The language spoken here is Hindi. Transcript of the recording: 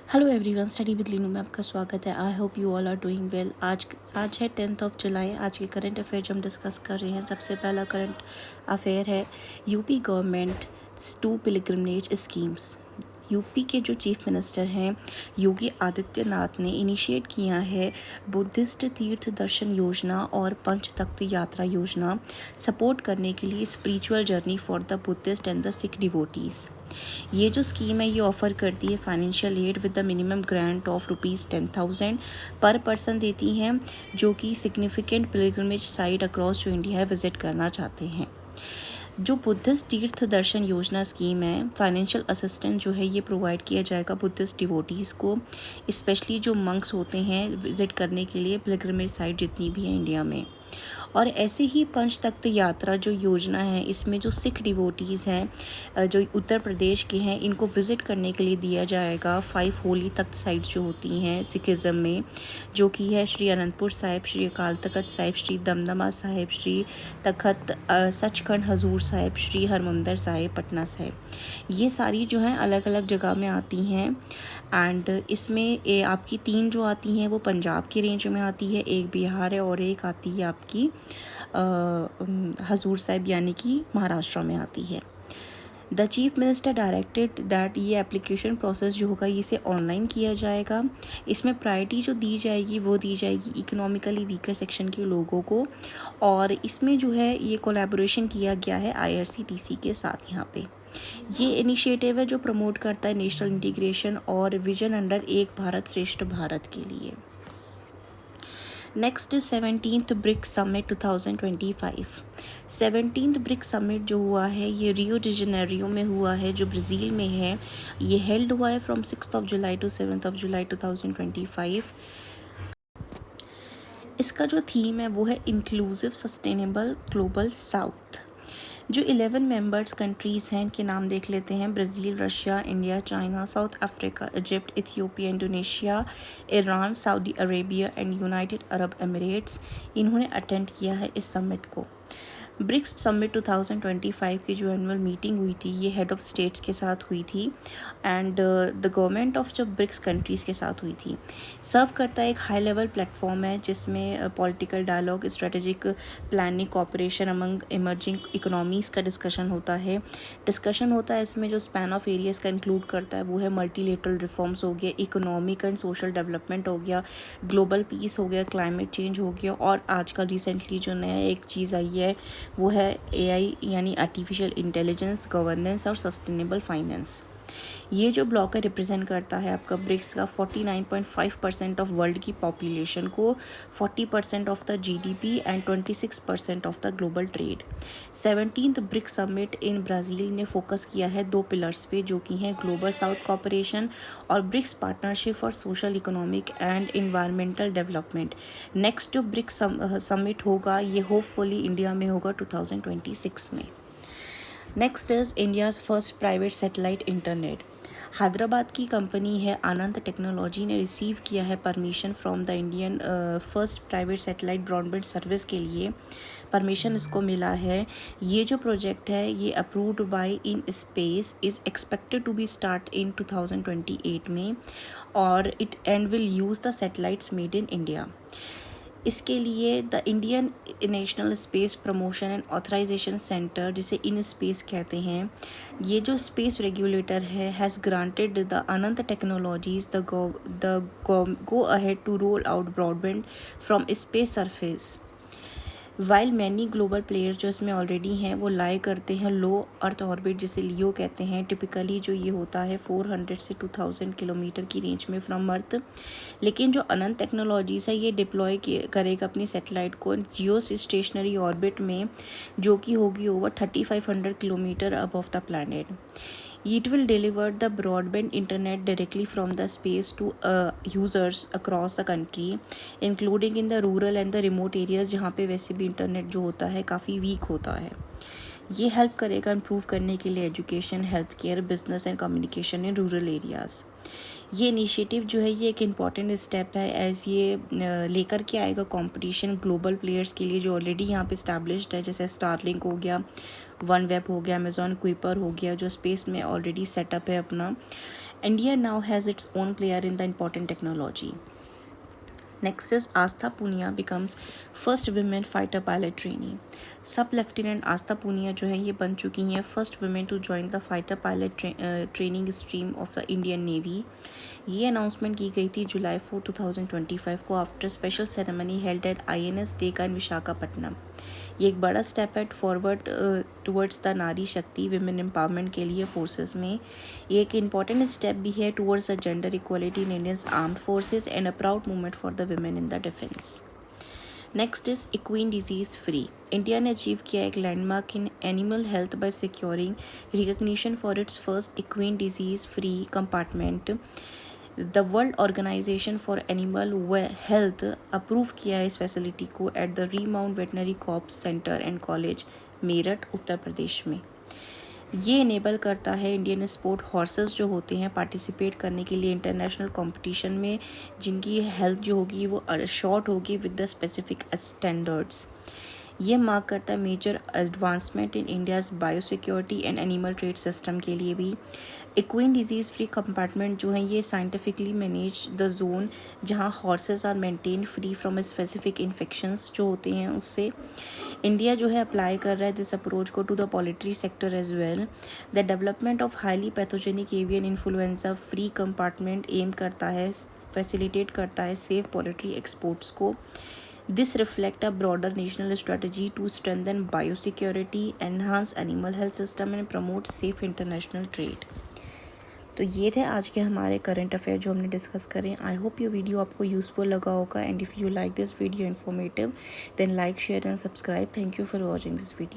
Hello everyone, study with Leenu में आपका स्वागत है। I hope you all are doing well. आज है 10 जुलाई। आज के करंट अफेयर जो हम डिस्कस कर रहे हैं, सबसे पहला करंट अफेयर है UP government 2 pilgrimage schemes. UP के जो चीफ मिनिस्टर हैं योगी आदित्यनाथ ने इनिशिएट किया है बुद्धिस्ट तीर्थ दर्शन योजना और पंचतख्त यात्रा योजना सपोर्ट करने के लिए spiritual journey for the Buddhist and the Sikh devotees. ये जो स्कीम है ये ऑफ़र करती है financial aid with the minimum grant of ₹10,000 पर पर्सन देती हैं जो कि सिग्निफिकेंट पिलग्रिमेज साइट अक्रॉस जो इंडिया है विज़िट करना चाहते हैं। जो बुद्धिस्ट तीर्थ दर्शन योजना स्कीम है, फाइनेंशियल असिस्टेंस जो है ये प्रोवाइड किया जाएगा बुद्धिस्ट डिवोटीज़ को, स्पेशली जो मंक्स होते हैं विज़िट करने के लिए पिलग्रिमेज साइट जितनी भी है इंडिया में। और ऐसे ही पंचतख्त यात्रा जो योजना है, इसमें जो सिख डिवोटीज़ हैं जो उत्तर प्रदेश के हैं, इनको विज़िट करने के लिए दिया जाएगा 5 होली तख्त साइट्स जो होती हैं सिखिज़म में, जो कि है श्री अनंतपुर साहिब, श्री अकाल तख्त साहिब, श्री दमदमा साहिब, श्री तख्त सचखंड हजूर साहिब, श्री हरमंदिर साहिब पटना साहिब। ये सारी जो हैं अलग अलग जगह में आती हैं। एंड इसमें आपकी 3 जो आती हैं वो पंजाब की रेंज में आती है, एक बिहार है और एक आती है आपकी हजूर साहिब यानी कि महाराष्ट्र में आती है। The chief minister directed that ये एप्लीकेशन प्रोसेस जो होगा इसे ऑनलाइन किया जाएगा। इसमें प्रायोरिटी जो दी जाएगी वो दी जाएगी इकोनॉमिकली वीकर सेक्शन के लोगों को, और इसमें जो है ये कोलैबोरेशन किया गया है IRCTC के साथ। यहाँ पे ये इनिशिएटिव है जो प्रमोट करता है नेशनल इंटीग्रेशन और विजन अंडर एक भारत श्रेष्ठ भारत के लिए। Next 17th BRICS summit 2025। 17th BRICS summit जो हुआ है ये रियो डी जेनेरियो में हुआ है जो ब्राज़ील में है। ये हेल्ड हुआ है फ्रॉम 6 जुलाई टू 7 जुलाई 2025। इसका जो थीम है वो है इंक्लूसिव सस्टेनेबल ग्लोबल साउथ। जो 11 मेंबर्स कंट्रीज़ हैं इनके नाम देख लेते हैं। Brazil, Russia, India, China, south Africa, Egypt, Ethiopia, Indonesia, Iran, Saudi Arabia and United Arab Emirates, इन्होंने अटेंड किया है इस समिट को। ब्रिक्स समिट 2025 की जो एनुअल मीटिंग हुई थी ये हेड ऑफ स्टेट्स के साथ हुई थी एंड द गवर्नमेंट ऑफ जो ब्रिक्स कंट्रीज़ के साथ हुई थी। सर्व करता है एक हाई लेवल प्लेटफॉर्म है जिसमें political dialogue, strategic planning, cooperation among emerging economies का डिस्कशन होता है। इसमें जो स्पैन ऑफ एरियाज़ का इंक्लूड करता है वो है मल्टीलेटरल रिफॉर्म्स हो गया, इकोनॉमिक एंड सोशल डेवलपमेंट हो गया, ग्लोबल पीस हो गया, क्लाइमेट चेंज हो गया, और आजकल रिसेंटली जो नया एक चीज़ आई है वो है AI यानी आर्टिफिशियल इंटेलिजेंस, गवर्नेंस और सस्टेनेबल फाइनेंस। ये जो ब्लॉक है रिप्रेजेंट करता है आपका ब्रिक्स का 49.5% ऑफ वर्ल्ड की पॉपुलेशन को, 40% of the GDP and 26% of the global trade. 17th BRICS summit in Brazil ने फोकस किया है 2 पिलर्स पे जो कि हैं ग्लोबल साउथ कॉपरेशन और BRICS partnership for social, economic and environmental development. Next जो ब्रिक्स समिट होगा ये होपफुली इंडिया में होगा 2026 में। Next is India's first private satellite internet. Hyderabad की कंपनी है आनंद टेक्नोलॉजी ने रिसीव किया है permission from the Indian first private satellite broadband service के लिए। परमिशन इसको मिला है। ये जो प्रोजेक्ट है ये approved by in space, is expected to be start in 2028 में, और it and will use the satellites made in India. इसके लिए the Indian national space promotion and authorisation centre, जिसे इन स्पेस कहते हैं, ये जो स्पेस रेगुलेटर है, has granted the Anant technologies the go ahead to roll out broadband from space surface. While many global players जो इसमें ऑलरेडी हैं वो लाई करते हैं लो अर्थ ऑर्बिट, जिसे लियो कहते हैं। टिपिकली जो ये होता है 400 से 2000 किलोमीटर की रेंज में फ्रॉम अर्थ। लेकिन जो अनंत टेक्नोलॉजीज़ है ये डिप्लॉय करेगा अपनी सैटेलाइट को जियो स्टेशनरी ऑर्बिट में, जो कि होगी over 3500 kilometre above the planet. It will deliver the broadband internet directly from the space to users across the country, including in the rural and the remote areas जहाँ पे वैसे भी इंटरनेट जो होता है काफ़ी वीक होता है। ये हेल्प करेगा इम्प्रूव करने के लिए education, health care, business and communication in rural areas. ये इनिशिएटिव जो है ये एक इम्पॉर्टेंट स्टेप है एज ये लेकर के आएगा कंपटीशन ग्लोबल प्लेयर्स के लिए जो ऑलरेडी यहाँ पे इस्टेब्लिश्ड है, जैसे स्टारलिंक हो गया, वन वेब हो गया, अमेजॉन कुइपर हो गया, जो स्पेस में ऑलरेडी सेटअप है अपना। India now has its own player in the important technology. Next is Astha Punia becomes first women fighter pilot trainee. Sub lieutenant Aastha Punia जो है ये बन चुकी हैं first women to join the fighter pilot training stream of the Indian Navy. ये अनाउंसमेंट की गई थी जुलाई 4, 2025 को after special ceremony held at INS Dega in Visakhapatnam. ये एक बड़ा स्टेप है फॉरवर्ड टुवर्ड्स द नारी शक्ति विमेन एम्पावरमेंट के लिए फोर्सेस में। ये एक इम्पॉर्टेंट स्टेप भी है towards the gender equality in Indians armed forces and a proud movement for the women in the defence. Next is equine disease free. India ने अचीव किया एक landmark in animal health by securing recognition for its first equine disease free compartment. The world organisation for animal health approve किया है इस फैसिलिटी को at the remount veterinary corps centre and college Meerut Uttar Pradesh में। ये इनेबल करता है इंडियन स्पोर्ट हॉर्सेस जो होते हैं पार्टिसिपेट करने के लिए इंटरनेशनल कंपटीशन में जिनकी हेल्थ जो होगी वो शॉर्ट होगी विद द स्पेसिफिक स्टैंडर्ड्स। ये मार्क करता है major advancement in India's biosecurity and animal trade system के लिए भी। इक्वीन डिजीज़ फ्री कंपार्टमेंट जो है ये साइंटिफिकली मैनेज द जोन जहाँ horses are maintain free from specific infections जो होते हैं उससे। इंडिया जो है अप्लाई कर रहा है दिस अप्रोच को to the poultry sector as well. The development of highly pathogenic avian influenza free compartment aim करता है फैसिलिटेट करता है सेफ पोल्ट्री एक्सपोर्ट्स को। This reflects a broader national strategy to strengthen biosecurity, enhance animal health system and promote safe international trade. तो ये थे आज के हमारे करंट अफेयर जो हमने डिस्कस करें। आई होप ये वीडियो आपको यूज़फुल लगा होगा and if you like this video informative then like share and subscribe. Thank you for watching this video.